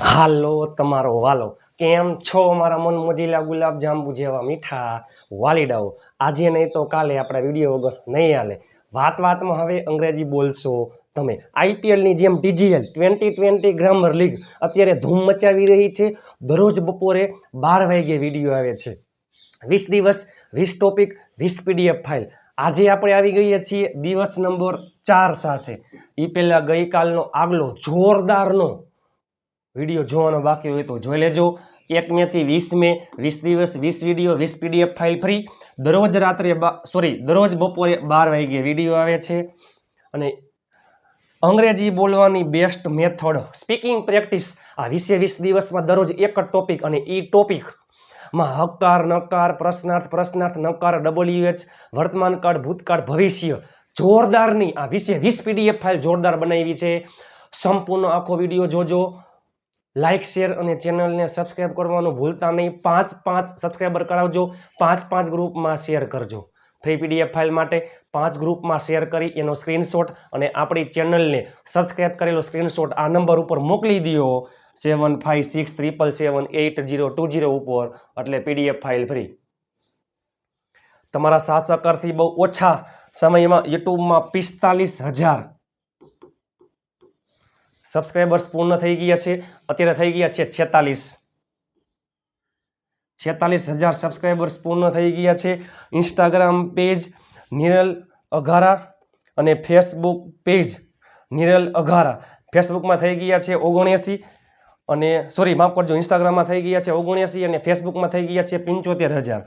હાલો તમારો વાલો કેમ છો મારા મન મોજીલા ગુલાબ જાંબુ જેવા મીઠા વાલીડાઓ આજે નહીં તો કાલે આપણા વિડીયો વગર નહીં હાલે વાતમાં હવે અંગ્રેજી બોલશો તમે આઈપીએલની જેમ ટીજીએલ 2020 ગ્રામર લીગ અત્યારે ધૂમ મચાવી રહી છે દરરોજ બપોરે 12 વાગ્યે વિડીયો આવે છે 20 દિવસ 20 ટોપિક 20 પીડીએફ ફાઇલ આજે આપણે આવી ગયા છીએ દિવસ નંબર 4 સાથે એ પહેલા ગઈકાલનો આગલો જોરદારનો વિડીયો જોવાનો બાકી હોય તો જોઈ લેજો 1 મે થી 20 મે 20 દિવસ 20 વિડીયો 20 પીડીએફ ફાઇલ ફ્રી દરરોજ બપોરે 12 વાગ્યે વિડીયો આવે છે અને અંગ્રેજી બોલવાની બેસ્ટ મેથડ સ્પીકિંગ પ્રેક્ટિસ આ 20 દિવસમાં દરરોજ એક જ ટોપિક અને એ ટોપિકમાં હકાર નકાર પ્રશ્નાર્થ નકાર WH વર્તમાન કાળ ભૂતકાળ ભવિષ્ય જોરદારની આ 20 પીડીએફ ફાઇલ જોરદાર બનાવી છે સંપૂર્ણ આખો વિડીયો જોજો લાઇક શેર અને ચેનલને સબસ્ક્રાઇબ કરવાનું ભૂલતા નહીં 5 સબસ્ક્રાઇબર કરાવજો 5 ગ્રુપમાં શેર કરજો ફ્રી પીડીએફ ફાઇલ માટે 5 ગ્રુપમાં શેર કરી એનો સ્ક્રીનશોટ અને આપણી ચેનલને સબસ્ક્રાઇબ કરેલો સ્ક્રીનશોટ આ નંબર ઉપર મોકલી દો 7567778020 ઉપર એટલે પીડીએફ ફાઇલ ફ્રી તમારા સાથ સહકારથી બહુ ઓછા સમયમાં યુટ્યુબમાં 45,000 સબસ્ક્રાઇબર્સ પૂર્ણ થઈ ગયા છે અત્યારે થઈ ગયા છે 46,000 સબસ્ક્રાઇબર્સ પૂર્ણ થઈ ગયા છે ઇન્સ્ટાગ્રામ પેજ નિરલ અઘારા અને ફેસબુક પેજ નિરલ અઘારા ફેસબુકમાં થઈ ગયા છે 79 અને માફ કરજો ઇન્સ્ટાગ્રામમાં થઈ ગયા છે 79 અને ફેસબુકમાં થઈ ગયા છે 75,000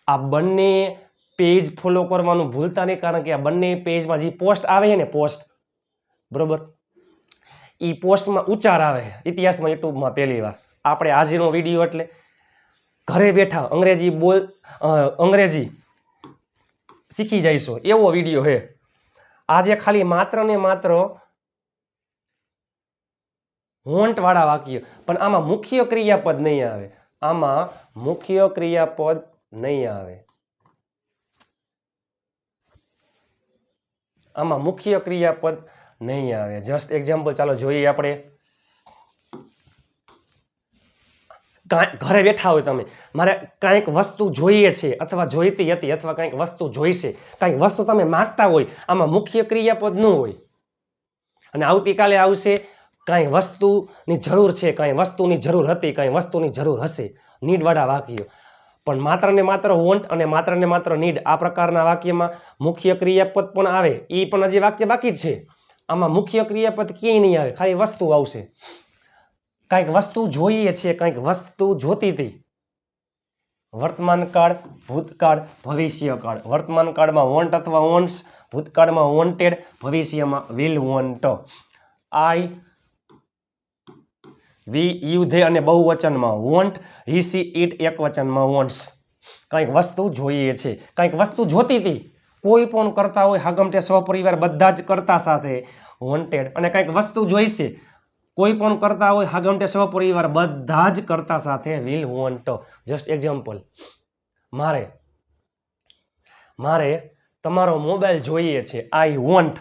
આ બંને પેજ ફોલો કરવાનું ભૂલતા નહીં કારણ કે આ બંને પેજમાં જે પોસ્ટ આવે છે ને પોસ્ટ બરોબર એ પોસ્ટમાં ઉચ્ચાર આવે ઇતિહાસમાં યુટ્યુબમાં પહેલી વાર આપણે આજનો વિડીયો એટલે ઘરે બેઠા અંગ્રેજી શીખી જઈશું એવો વિડીયો છે આજે ખાલી માત્ર ને માત્ર વોન્ટ વાળા વાક્ય પણ આમાં મુખ્ય ક્રિયાપદ નહીં આવે જસ્ટ એક્ઝામ્પલ ચાલો જોઈએ આપણે ઘરે બેઠા હોય તમે મારે કંઈક વસ્તુ જોઈએ છે અથવા જોઈતી હતી અથવા કંઈક વસ્તુ જોઈશે કંઈક વસ્તુ તમે માંગતા હોય આમાં મુખ્ય ક્રિયાપદ ન હોય અને આવતીકાલે આવશે કંઈ વસ્તુની જરૂર છે કંઈ વસ્તુની જરૂર હતી કંઈ વસ્તુની જરૂર હશે નીડ વાળા વાક્યો પણ માત્ર ને માત્ર વોન્ટ અને માત્ર નીડ આ પ્રકારના વાક્યમાં મુખ્ય ક્રિયાપદ પણ આવે એ પણ હજી વાક્ય બાકી છે આમાં મુખ્ય ક્રિયાપદ ક્યાંય નહીં આવે ખાલી વસ્તુ આવશે કંઈક વસ્તુ જોઈએ છે કંઈક વસ્તુ જોતી હતી વર્તમાન કાળ ભૂતકાળ ભવિષ્યકાળ વર્તમાન કાળમાં વોન્ટ અથવા વોન્ટ્સ ભૂતકાળમાં વોન્ટેડ ભવિષ્યમાં will want I we you they અને બહુવચનમાં વોન્ટ હી સી ઇટ એકવચનમાં વોન્ટ્સ કંઈક વસ્તુ જોઈએ છે કંઈક વસ્તુ જોતી હતી કોઈ પણ કરતા હોય હાગમટે સહપરિવાર બધા જ કરતા સાથે વોન્ટેડ અને કંઈક વસ્તુ જોઈશે કોઈ પણ કરતા હોય હાગમટે સહપરિવાર બધા જ કરતા સાથે વિલ વોન્ટ જસ્ટ એક્ઝામ્પલ મારે તમારો મોબાઈલ જોઈએ છે આઈ વોન્ટ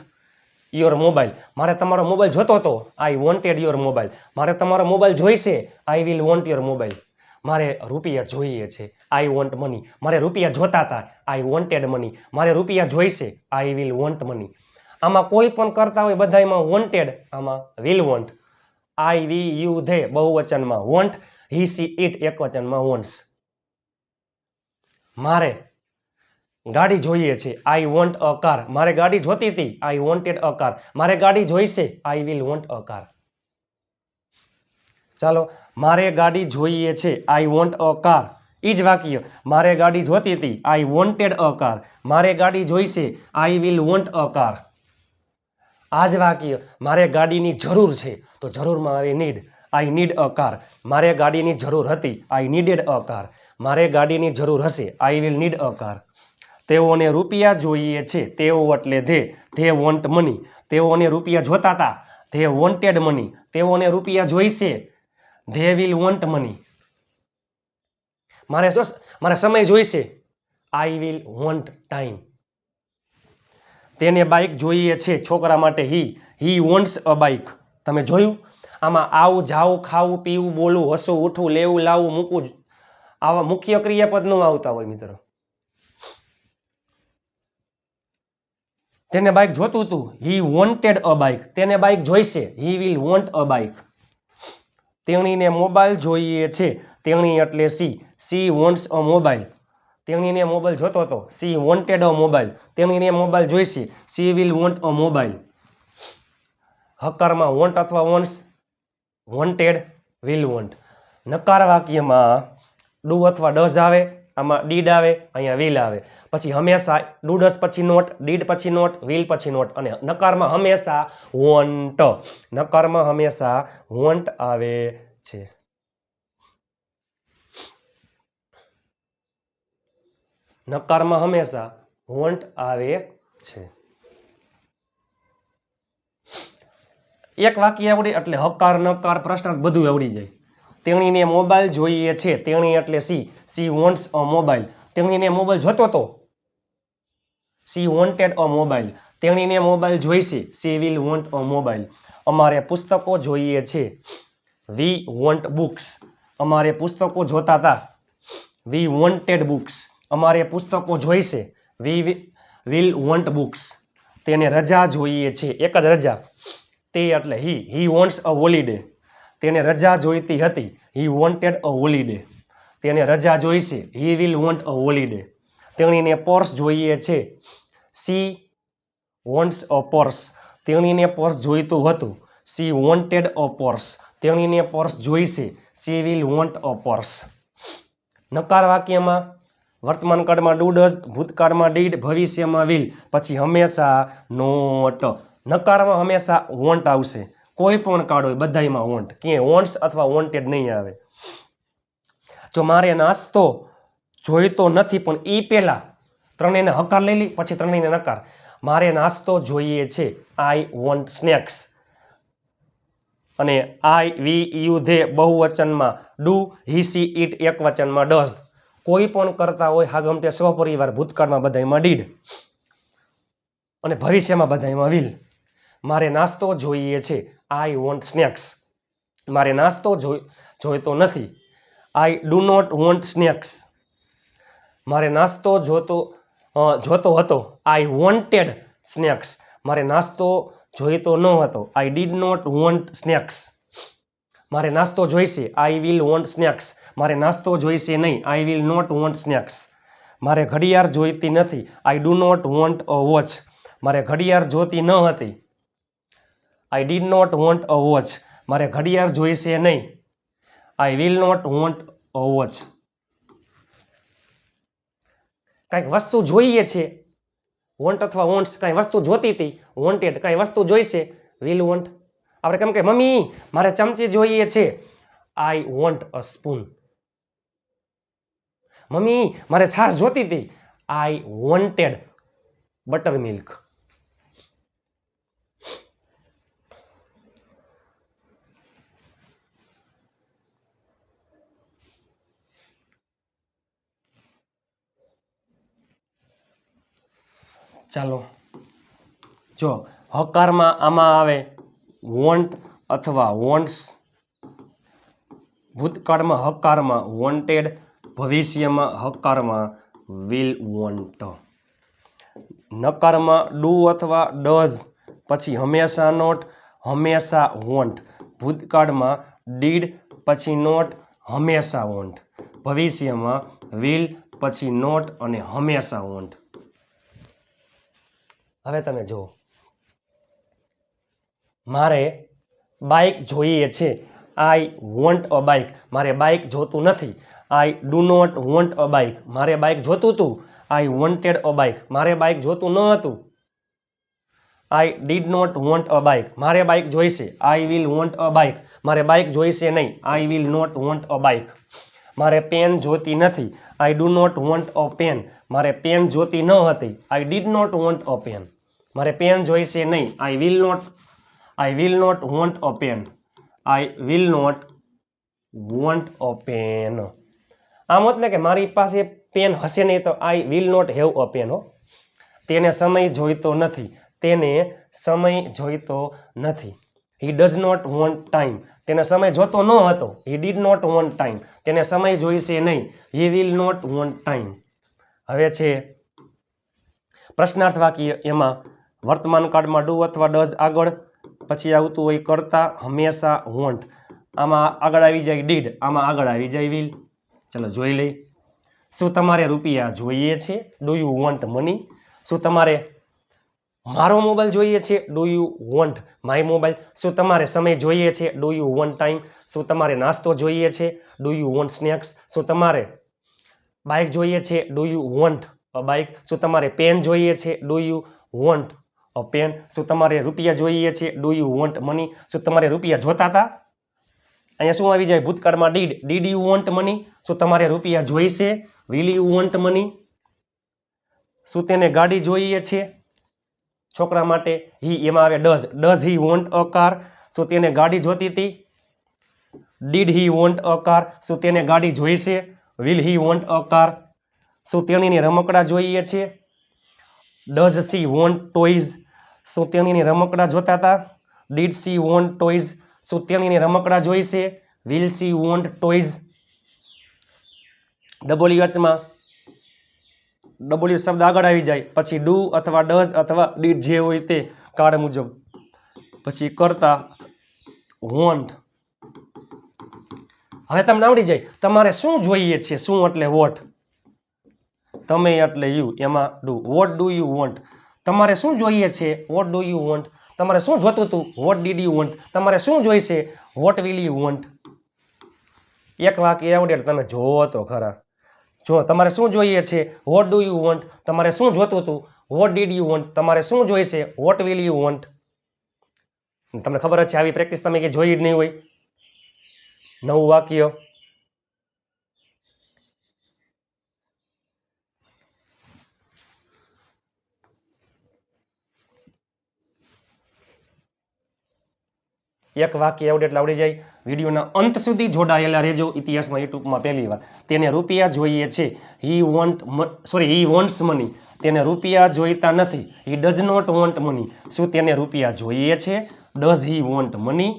યોર મોબાઈલ મારે તમારો મોબાઈલ જોતો હતો આઈ વોન્ટેડ યોર મોબાઈલ મારે તમારો મોબાઈલ જોઈશે I will want your mobile મારે રૂપિયા જોઈએ છે આઈ વોન્ટ મની મારે રૂપિયા જોતા હતા આઈ વોન્ટેડ મની મારે રૂપિયા જોઈશે આઈ વિલ વોન્ટ મની આમાં કોઈ પણ કરતા હોય બધામાં વોન્ટેડ આમાં will want I we you they બહુવચનમાં વોન્ટ હી સી ઇટ એકવચનમાં વોન્ટ્સ મારે ગાડી જોઈએ છે આઈ વોન્ટ અ કાર મારે ગાડી જોતી હતી આઈ વોન્ટેડ અ કાર મારે ગાડી જોઈશે I will want a car ચાલો મારે ગાડી જોઈએ છે આઈ વોન્ટ અ કાર ઈ જ વાક્ય મારે ગાડી જોતી હતી આઈ વોન્ટેડ અ કાર મારે ગાડી જોઈશે I will want a car આ જ વાક્ય મારે ગાડીની જરૂર છે તો જરૂરમાં આવે need I need a car મારે ગાડીની જરૂર હતી આઈ નીડેડ અ કાર મારે ગાડીની જરૂર હશે I will need a car તેઓને રૂપિયા જોઈએ છે તેઓ એટલે ધે વોન્ટ મની તેઓને રૂપિયા જોતા હતા ધે વોન્ટેડ મની તેઓને રૂપિયા જોઈશે ધે વિલ વોન્ટ મની મારે સમય જોઈશે આઈ વિલ વોન્ટ ટાઈમ તેને બાઇક જોઈએ છે છોકરા માટે હી વોન્ટ્સ અ બાઇક તમે જોયું આમાં આવું જાવું ખાવું પીવું બોલવું હસવું ઉઠવું લેવું લાવવું મૂકવું આવા મુખ્ય ક્રિયાપદ ન આવતા હોય મિત્રો. તેને બાઇક જોતું હતું, હી વોન્ટેડ અ બાઇક, તેને બાઇક જોઈશે, he will want a bike. તેણીને મોબાઈલ જોઈએ છે, તેણી એટલે સી વોન્ટ્સ અ મોબાઈલ. તેણીને મોબાઈલ જોતો હતો, સી વોન્ટેડ અ મોબાઈલ. તેણીને મોબાઈલ જોઈશે, she will want a mobile. હકારમાં વોન્ટ અથવા વોન્ટ્સ, વોન્ટેડ, વિલ વોન્ટ. નકાર વાક્યમાં ડુ અથવા ડઝ આવે, આમાં ડીડ આવે, અહીંયા વિલ આવે. પછી હંમેશા ડુ ડઝ પછી નોટ, ડીડ પછી નોટ, વિલ પછી નોટ. અને નકારમાં હંમેશા વોન્ટ, નકારમાં હંમેશા વોન્ટ આવે છે. નકારમાં હંમેશા વોન્ટ આવે છે. એક વાક્ય આવડે એટલે હકાર નકાર પ્રશ્ન બધું આવડી જાય. તેણીને મોબાઈલ જોઈએ છે, તેણી એટલે સી વોન્ટ્સ અ મોબાઈલ. તેણીને મોબાઈલ જોતો હતો, સી વોન્ટેડ અ મોબાઈલ. તેણીને મોબાઈલ જોઈશે, she will want a mobile. અમારે પુસ્તકો જોઈએ છે, વી વોન્ટ બુક્સ. અમારે પુસ્તકો જોતા હતા, વી વોન્ટેડ બુક્સ. અમારે પુસ્તકો જોઈશે, વી વિલ વોન્ટ બુક્સ. તેને રજા જોઈએ છે, એક જ રજા, તે એટલે હી વોન્ટ્સ અ હોલિડે. તેને રજા જોઈતી હતી, હી વોન્ટેડ અ હોલિડે. તેને રજા જોઈશે, he will want a holiday. તેણીને પર્સ જોઈએ છે, સી વોન્ટ્સ અ પર્સ. તેણીને પર્સ જોઈતું હતું, સી વોન્ટેડ અ પર્સ. તેણીને પર્સ જોઈશે, she will want a purse. નકાર વાક્યમાં વર્તમાન કાળમાં ડુ ડઝ, ભૂતકાળમાં ડીડ, ભવિષ્યમાં વિલ, પછી હંમેશા નોટ. નકારમાં હંમેશા વોન્ટ આવશે, કોઈ પણ કાળ હોય બધામાં વોન્ટ, ક્યાંય વોન્ટ્સ અથવા વોન્ટેડ નહીં આવે. જો મારે નાસ્તો જોઈતો નથી પણ ઈ પહેલા ત્રણેયને હકાર લઈ લી, પછી ત્રણેયને નકાર. મારે નાસ્તો જોઈએ છે, આઈ વોન્ટ સ્નેક્સ. અને આઈ, વી, યુ, ધે બહુવચનમાં, ડુ, હી, સી, ઇટ એક વચનમાં ડઝ. કોઈ પણ કરતા હોય હાગમતે સહપરિવાર, ભૂતકાળમાં બધામાં ડીડ અને ભવિષ્યમાં બધામાં વિલ. મારે નાસ્તો જોઈએ છે, આઈ વોન્ટ સ્નેક્સ. મારે નાસ્તો જોઈતો નથી, I do not want snacks. મારે નાસ્તો જોતો હતો, આઈ વોન્ટેડ સ્નેક્સ. મારે નાસ્તો જોઈતો ન હતો, I did not want snacks. મારે નાસ્તો જોઈશે, આઈ વિલ વોન્ટ સ્નેક્સ. મારે નાસ્તો જોઈશે નહીં, I will not want snacks. મારે ઘડિયાળ જોઈતી નથી, I do not want a watch. મારે ઘડિયાળ જોતી ન હતી, I did not want a watch. મારે ઘડિયાળ જોઈશે નહીં, I will not want a watch. કાંઈક વસ્તુ જોઈએ છે, વોન્ટ અથવા વોન્ટ્સ. કાંઈ વસ્તુ જોતી હતી, વોન્ટેડ. કાંઈ વસ્તુ જોઈશે, વિલ વોન્ટ. આપણે કેમ કે મમ્મી મારે ચમચી જોઈએ છે, I want a spoon. Mummy મારે છાશ જોતી હતી, આઈ વોન્ટેડ બટર મિલ્ક. ચાલો જો હકારમાં આમાં આવે વોન્ટ અથવા વોન્ટ્સ, ભૂતકાળમાં હકારમાં વોન્ટેડ, ભવિષ્યમાં હકારમાં વિલ વોન્ટ. નકારમાં ડુ અથવા ડઝ, પછી હંમેશા નોટ, હંમેશા વોન્ટ. ભૂતકાળમાં ડીડ પછી નોટ, હંમેશા વોન્ટ. ભવિષ્યમાં વિલ પછી નોટ અને હંમેશા વોન્ટ. હવે તમે જુઓ, મારે બાઇક જોઈએ છે, આઈ વોન્ટ અ બાઇક. મારે બાઇક જોતું નથી, I do not want a bike. મારે બાઇક જોતું હતું, આઈ વોન્ટેડ અ બાઇક. મારે બાઇક જોતું ન હતું, I did not want a bike. મારે બાઇક જોઈશે, I will want a bike. મારે બાઇક જોઈશે નહીં, I will not want a bike. મારે પેન જોતી નથી, I do not want a pen. મારે પેન જોતી ન હતી, I did not want a pen. મારે પેન જોઈશે નહીં, I will not want a pen. I will not want a pen. આમ હોત ને કે મારી પાસે પેન હશે નહીં તો I will not have a pen. તેને સમય જોઈતો નથી, તેને સમય જોઈતો નથી. He does not want time, તેને સમય જોતો ન હતો. He did not want time, તેને સમય જોઈશે નહીં. He will not want time. હવે છે પ્રશ્નાર્થ વાક્ય. એમાં વર્તમાન કાળમાં ડુ અથવા ડઝ આગળ, પછી આવતું હોય કરતા, હંમેશા, વોન્ટ. આમાં આગળ આવી જાય ડીડ, આમાં આગળ આવી જાય વિલ. ચલો જોઈ લઈ. શું તમારે રૂપિયા જોઈએ છે? Do you want money? શું તમારે મારો મોબાઈલ જોઈએ છે? Do you want my mobile? શું તમારે સમય જોઈએ છે? Do you want time? શું તમારે નાસ્તો જોઈએ છે? Do you want snacks? શું તમારે બાઇક જોઈએ છે? Do you want a bike? શું તમારે પેન જોઈએ છે? Do you want a pen? શું તમારે રૂપિયા જોઈએ છે? Do you want money? શું તમારે રૂપિયા જોતા હતા? અહીંયા શું આવી જાય? ભૂતકાળમાં did. Did you want money? શું તમારે રૂપિયા જોઈશે? Will you want money? શું તેને ગાડી જોઈએ છે? છોકરા માટે હી, એમાં આવે does. Does he want a car? શું તેને ગાડી જોતી હતી? Did he want a car? શું તેને ગાડી જોઈશે? Will he want a car? શું તેણીને રમકડા જોઈએ છે? Does she want toys? શું તેણીને રમકડા જોતા હતા? Did she want toys? શું તેણીને રમકડા જોઈશે? Will she want toys? ડબલ્યુએચમાં ડબલ્યુ શબ્દ આગળ આવી જાય, પછી ડુ અથવા ડઝ અથવા ડીડ જે હોય તે કાળ મુજબ, પછી કરતા, વોન્ટ. હવે તમને આવડી જાય તમારે શું જોઈએ છે. શું એટલે વોટ, તમે એટલે યુ, એમાં do. What do you want? તમારે શું જોઈએ છે? What do you want? તમારે શું જોતું હતું? What did you want? તમારે શું જોઈશે? What will you want? એક વાક્ય આવડે તમે જોવો તો ખરા. જો તમારે શું જોઈએ છે? What do you want? તમારે શું જોતું હતું? What did you want? તમારે શું જોઈશે? What will you want? તમને ખબર જ છે આવી પ્રેક્ટિસ તમે કે જોઈ જ નહીં હોય. નવું વાક્ય. એક વાક્ય આવડે એટલે આવડી જાય. વિડીયોના અંત સુધી જોડાયેલા રહેજો. ઇતિહાસમાં યુટ્યુબમાં પહેલી વાર. તેને રૂપિયા જોઈએ છે. He wants money. તેને રૂપિયા જોઈતા નથી. He does not want money. શું તેને રૂપિયા જોઈએ છે? Does he want money?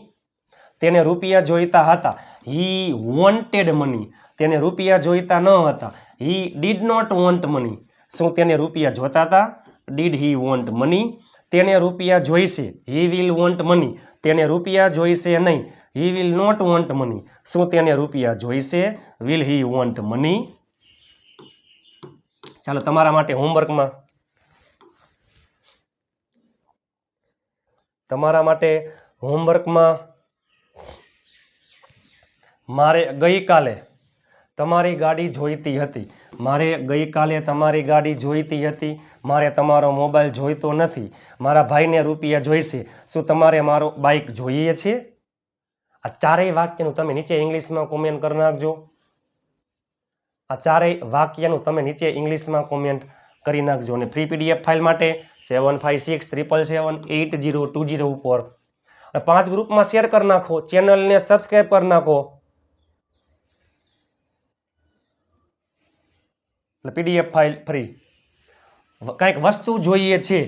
તેને રૂપિયા જોઈતા હતા. He wanted money. તેને રૂપિયા જોઈતા ન હતા. He did not want money. શું તેને રૂપિયા જોતા હતા? Did he want money? તેને રૂપિયા જોઈશે. He will want money. તેને રૂપિયા જોઈશે નહીં. He will not want money. શું તેને રૂપિયા જોઈશે? Will he want money? ચાલો તમારા માટે હોમવર્કમાં મારે ગઈકાલે તમારી ગાડી જોઈતી હતી. મારે ગઈકાલે તમારી ગાડી જોઈતી હતી. મારે તમારો મોબાઈલ જોઈતો નથી. મારા ભાઈને રૂપિયા જોઈશે. શું તમારે મારો બાઇક જોઈએ છે? આ ચારેય વાક્યનું તમે નીચે ઇંગ્લિશમાં કોમેન્ટ કરી નાખજો. આ ચારેય વાક્યનું તમે નીચે ઇંગ્લિશમાં કોમેન્ટ કરી નાખજો. અને ફ્રી પીડીએફ ફાઇલ માટે 7567778020 ઉપર 5 ગ્રુપમાં શેર કરી નાખો. ચેનલને સબસ્ક્રાઈબ કરી નાખો. PDF file free. કંઈક વસ્તુ જોઈએ છે.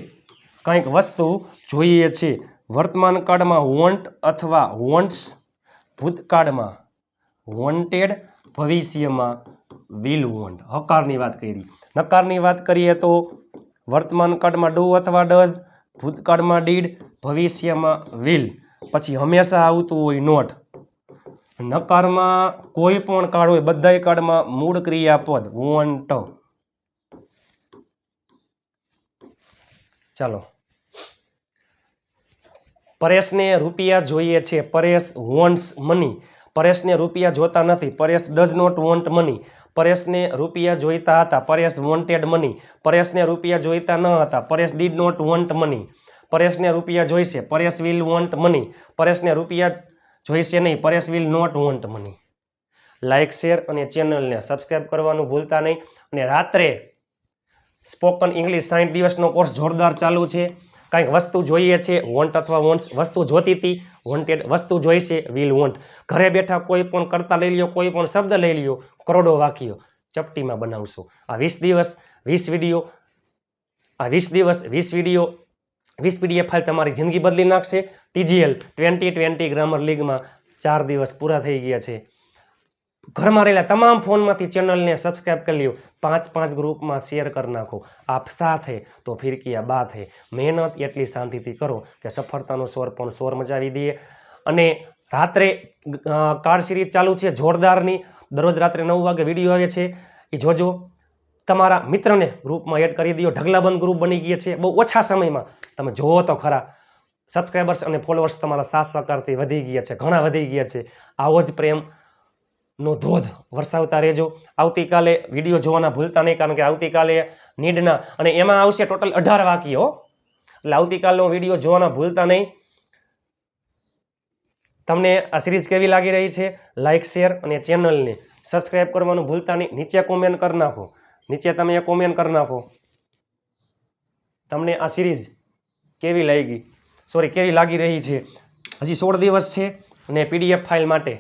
કંઈક વસ્તુ જોઈએ છે. વર્તમાન કાળમાં વોન્ટ અથવા વોન્ટ્સ, ભૂતકાળમાં વોન્ટેડ, ભવિષ્યમાં વિલ વોન્ટ. હકારની વાત કરી. નકારની વાત કરીએ તો વર્તમાન કાળમાં ડુ અથવા ડઝ, ભૂતકાળમાં ડીડ, ભવિષ્યમાં વિલ, પછી હંમેશા આવતું હોય નોટ. નકારમાં કોઈ પણ કાળ હોય બધાય કાળમાં મૂળ ક્રિયાપદ વોન્ટ. ચાલો. પરેશને રૂપિયા જોઈએ છે. Paresh wants money. પરેશને રૂપિયા જોતા નથી. Paresh does not want money. પરેશને રૂપિયા જોઈતા હતા. Paresh wanted money. પરેશને રૂપિયા જોઈતા ન હતા. Paresh did not want money. પરેશને રૂપિયા જોઈશે. Paresh will want money. પરેશને રૂપિયા જોઈશે નહીં. Paresh will not want money. Like, share અને ચેનલને સબસ્ક્રાઈબ કરવાનું ભૂલતા નહીં. અને રાત્રે સ્પોકન ઇંગ્લિશ 60 દિવસનો કોર્સ જોરદાર ચાલુ છે. કંઈક વસ્તુ જોઈએ છે. વોન્ટ અથવા વોન્ટ્સ, વસ્તુ જોતી હતી. વોન્ટેડ, વસ્તુ જોઈશે. Will want. ઘરે બેઠા કોઈ પણ કરતા લઈ લ્યો, કોઈ પણ શબ્દ લઈ લ્યો, કરોડો વાક્યો ચપટીમાં બનાવશો. આ 20 દિવસ 20 વિડીયો, આ 20 દિવસ 20 વિડીયો 20 PDF ફાઇલ તમારી જિંદગી બદલી નાખશે. TGL 2020 ગ્રામર લીગમાં 4 દિવસ પૂરા થઈ ગયા છે. ઘરમાં રહેલા તમામ ફોનમાંથી ચેનલને સબસ્ક્રાઇબ કરી લ્યો. 5 ગ્રુપમાં શેર કરી નાખો. આપ સાથ હે તો ફિર કિયા બાત હે. મહેનત એટલી શાંતિથી કરો કે સફળતાનો સ્વર પણ સ્વર મચાવી દઈએ. અને રાત્રે કાર્ડ સિરીઝ ચાલુ છે જોરદારની. દરરોજ રાત્રે 9 વાગે વિડીયો આવે છે, એ જોજો. તમારા મિત્રને ગ્રુપમાં એડ કરી દો. ઢગલાબંધ ગ્રુપ બની ગયા છે બહુ ઓછા સમયમાં. તમે જોવો તો ખરા, સબસ્ક્રાઈબર્સ અને ફોલોઅર્સ તમારા સાથ સહકારથી વધી ગયા છે, ઘણા વધી ગયા છે. આવો જ પ્રેમનો ધોધ વરસાવતા રહેજો. આવતીકાલે વિડીયો જોવાના ભૂલતા નહીં, કારણ કે આવતીકાલે નીડના અને એમાં આવશે ટોટલ 18 વાક્યો. એટલે આવતીકાલનો વિડીયો જોવાના ભૂલતા નહીં. તમને આ સિરીઝ કેવી લાગી રહી છે? લાઇક, શેર અને ચેનલને સબસ્ક્રાઈબ કરવાનું ભૂલતા નહીં. નીચે કોમેન્ટ કરી નાખો. નીચે તમે કોમેન્ટ કરી નાખો તમને આ સિરીઝ કેવી લાગી રહી છે. હજી 16 દિવસ છે અને PDF ફાઇલ માટે.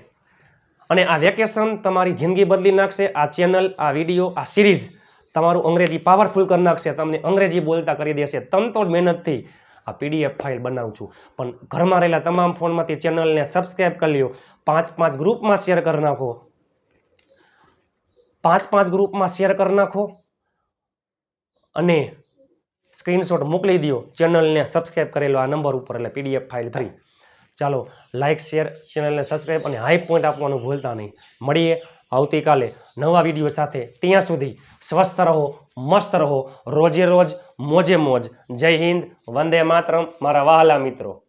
અને આ વેકેશન તમારી જિંદગી બદલી નાખશે. આ ચેનલ, આ વિડીયો, આ સિરીઝ તમારું અંગ્રેજી પાવરફુલ કરી નાખશે. તમને અંગ્રેજી બોલતા કરી દેશે. તનતોડ મહેનતથી આ PDF ફાઇલ બનાવું છું. પણ ઘરમાં રહેલા તમામ ફોનમાંથી ચેનલને સબસ્ક્રાઈબ કરી લ્યો. 5 ગ્રુપમાં શેર કરી નાખો. 5 ગ્રુપમાં શેર કરી નાખો અને સ્ક્રીનશોટ મોકલી દો ચેનલને સબસ્ક્રાઈબ કરેલો આ નંબર ઉપર, એટલે PDF ફાઇલ ફ્રી. ચાલો, લાઇક, શેર, ચેનલને સબસ્ક્રાઈબ અને હાઈ પોઈન્ટ આપવાનું ભૂલતા નહીં. મળીએ આવતીકાલે નવા વિડીયો સાથે. ત્યાં સુધી સ્વસ્થ રહો, મસ્ત રહો, રોજે રોજ મોજે મોજ. જય હિન્દ, વંદે માતરમ મારા વહાલા મિત્રો.